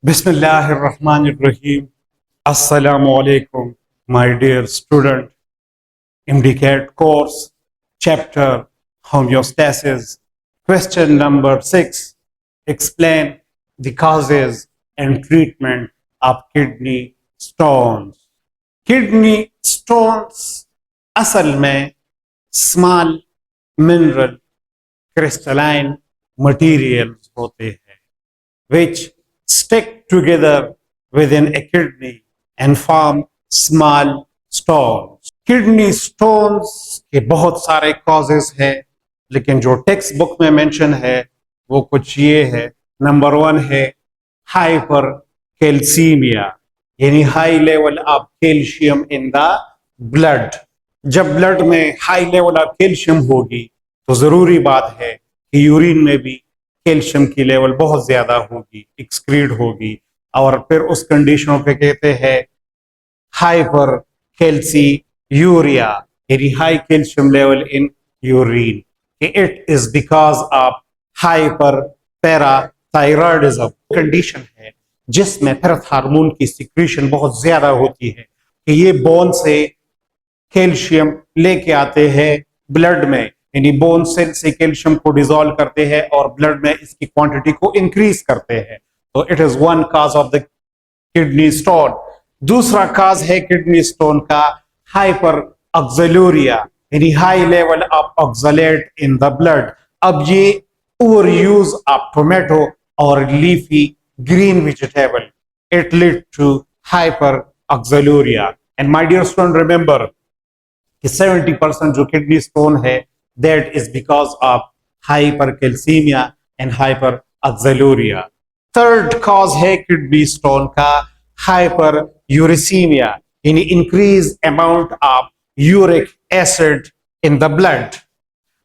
Bismillahirrahmanirrahim. Assalamu alaikum, my dear student. MDCAT course, chapter homeostasis. Question number 6. Explain the causes and treatment of kidney stones. Kidney stones असल में small mineral crystalline materials होते हैं which stick together within a kidney and form small stones. Kidney stones के बहुत सारे causes हैं, लेकिन जो टेक्स्ट बुक में मेंशन है वो कुछ ये है। नंबर 1 है हाइपर कैल्सीमिया, यानी high level of calcium in the blood. जब ब्लड में हाई लेवल ऑफ कैल्शियम होगी तो जरूरी बात है कि यूरिन में भी कैल्शियम की लेवल बहुत ज्यादा होगी, एक्सक्रीट होगी, और फिर उस कंडीशनों पे कहते हैं हाइपर कैल्सीयूरिया, यानी high calcium level in urine. It is because of hyper parathyroidism, condition है जिसमें पैराथ हार्मोन की सिक्रीशन बहुत ज्यादा होती है कि ये बोन से कैल्शियम लेके आते हैं ब्लड में, यानी बोन सेल से कैल्शियम को डिसॉल्व करते हैं और ब्लड में इसकी क्वांटिटी को इंक्रीज करते हैं। तो it is one cause of the kidney stone. दूसरा कॉज है किडनी स्टोन का हाइपर ऑक्सैलूरिया, यानी high level of oxalate in the blood. अब ये ओवर यूज ऑफ टोमेटो और leafy green vegetable, it lead to hyperoxaluria. And my dear student, remember कि 70% जो kidney stone है that is because of hypercalcemia and hyperoxaluria. Third cause है kidney stone का hyperuricemia, यानी increased amount of uric acid in the blood।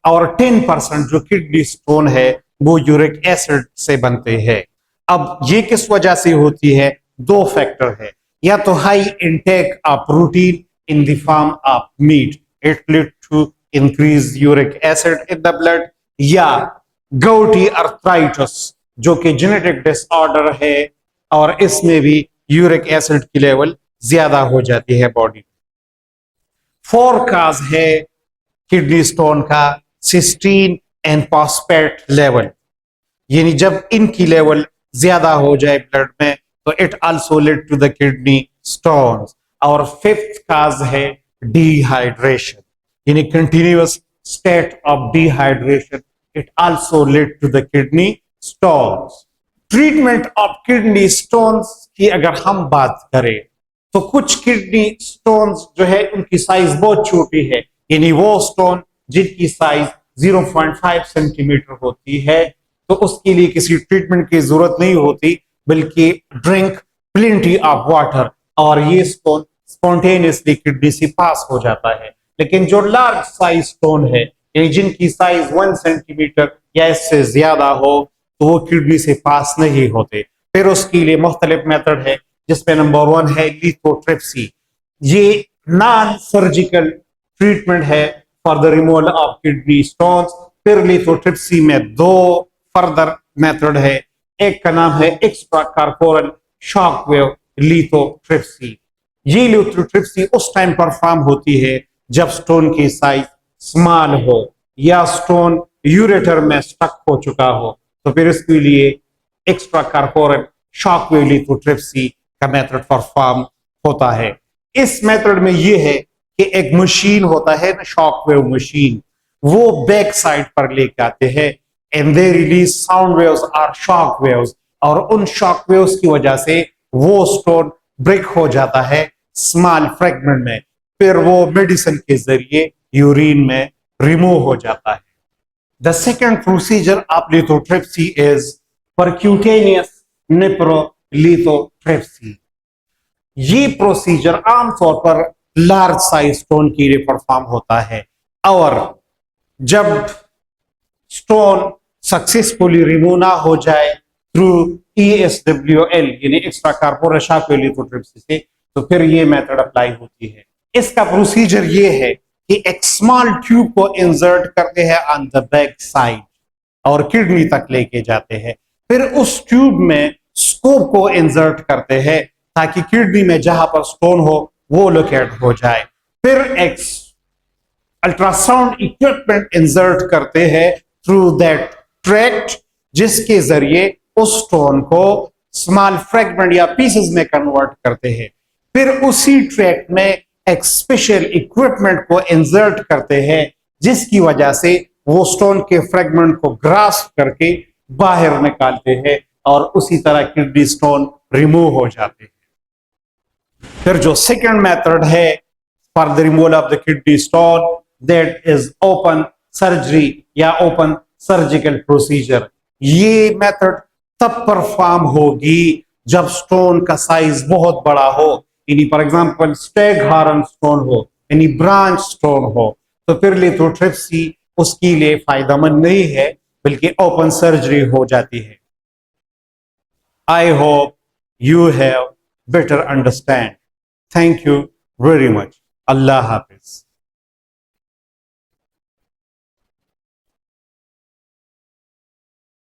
और 10% जो kidney stone है वो यूरिक एसिड से बनते हैं। अब ये किस वजह से होती है? दो फैक्टर है, या तो high intake of protein in the form of meat, it lead to increased uric acid in the blood, या gouty arthritis जो कि जेनेटिक डिसऑर्डर है और इसमें भी यूरिक एसिड की लेवल ज्यादा हो जाती है बॉडी में। 4 काज है किडनी स्टोन का सिस्टीन एंड फॉस्फेट लेवल, यानी जब इनकी लेवल ज्यादा हो जाए ब्लड में तो it also lead to the kidney stones. और 5th काज है डिहाइड्रेशन, यानी continuous state of dehydration, it also lead to the kidney stones. Treatment of kidney stones की अगर हम बात करें तो कुछ किडनी स्टोन्स जो है उनकी साइज बहुत छोटी है, यानी वो स्टोन जिनकी साइज 0.5 सेंटीमीटर होती है तो उसके लिए किसी ट्रीटमेंट की जरूरत नहीं होती, बल्कि ड्रिंक प्लेंटी ऑफ वाटर और ये स्टोन स्पॉन्टेनियसली किडनी से पास हो जाता है। लेकिन जो लार्ज साइज स्टोन है, यानी जिनकी साइज 1 सेंटीमीटर या इससे ज्यादा हो, तो वो किडनी से पास नहीं होते। फिर उसके लिए मुख्तलिफ मेथड है, जिसमें नंबर 1 है लिथोट्रिप्सी। ये नॉन सर्जिकल ट्रीटमेंट है for the removal of kidney stones. फिर लिथोट्रिप्सी में 2 फर्दर मेथड है, एक का नाम है extra corporeal shock wave lithotripsy. ये लिथोट्रिप्सी उस टाइम परफॉर्म होती है जब स्टोन की साइज स्मॉल हो या स्टोन यूरेटर में स्टक हो चुका हो, तो फिर इसके लिए extra corporeal shock wave lithotripsy का मेथड परफॉर्म होता है। इस मेथड में ये है कि एक मशीन होता है ना, शॉक वेव मशीन, वो बैक साइड पर लेके आते हैं and they release sound waves और शॉक वेव्स, और उन शॉक वेव्स की वजह से वो स्टोन ब्रेक हो जाता है स्मॉल फ्रेगमेंट में, फिर वो मेडिसिन के जरिए यूरिन में रिमूव हो जाता है। The second procedure of lithotripsy is percutaneous nephrolithotripsy. ये प्रोसीजर आमतौर पर लार्ज साइज स्टोन के लिए परफॉर्म होता है, और जब स्टोन सक्सेसफुली रिमूव ना हो जाए थ्रू ESWL यानी extra corporeal shock wave lithotripsy से, तो फिर ये मेथड अप्लाई होती है। इसका प्रोसीजर ये है कि एक स्मॉल ट्यूब को इंसर्ट करते हैं ऑन द बैक साइड और किडनी तक लेके जाते हैं। फिर उस ट्यूब में स्कोप को इंसर्ट करते हैं ताकि किडनी में जहां पर स्टोन हो वो लोकेट हो जाए। फिर एक अल्ट्रासाउंड इक्विपमेंट इंसर्ट करते हैं थ्रू दैट ट्रैक्ट, जिसके जरिए उस स्टोन को स्मॉल फ्रेगमेंट या पीसेस में कन्वर्ट करते हैं। फिर उसी ट्रैक्ट में एक स्पेशल इक्विपमेंट को इंसर्ट करते हैं जिसकी वजह से वो स्टोन के फ्रेगमेंट को ग्रास्प करके बाहर निकालते हैं और उसी तरह किडनी स्टोन रिमूव हो जाते हैं। फिर जो सेकंड मेथड है for the removal of the kidney stone, that is open surgery या ओपन सर्जिकल प्रोसीजर। ये मेथड तब परफॉर्म होगी जब स्टोन का साइज बहुत बड़ा हो, यानी फॉर एग्जांपल स्टेगहार्न स्टोन हो, यानी ब्रांच स्टोन हो, तो फिर लिथोट्रिप्सी उसके लिए फायदेमंद नहीं है बल्कि ओपन सर्जरी हो जाती है। I hope you have better understand. Thank you very much. Allah Hafiz.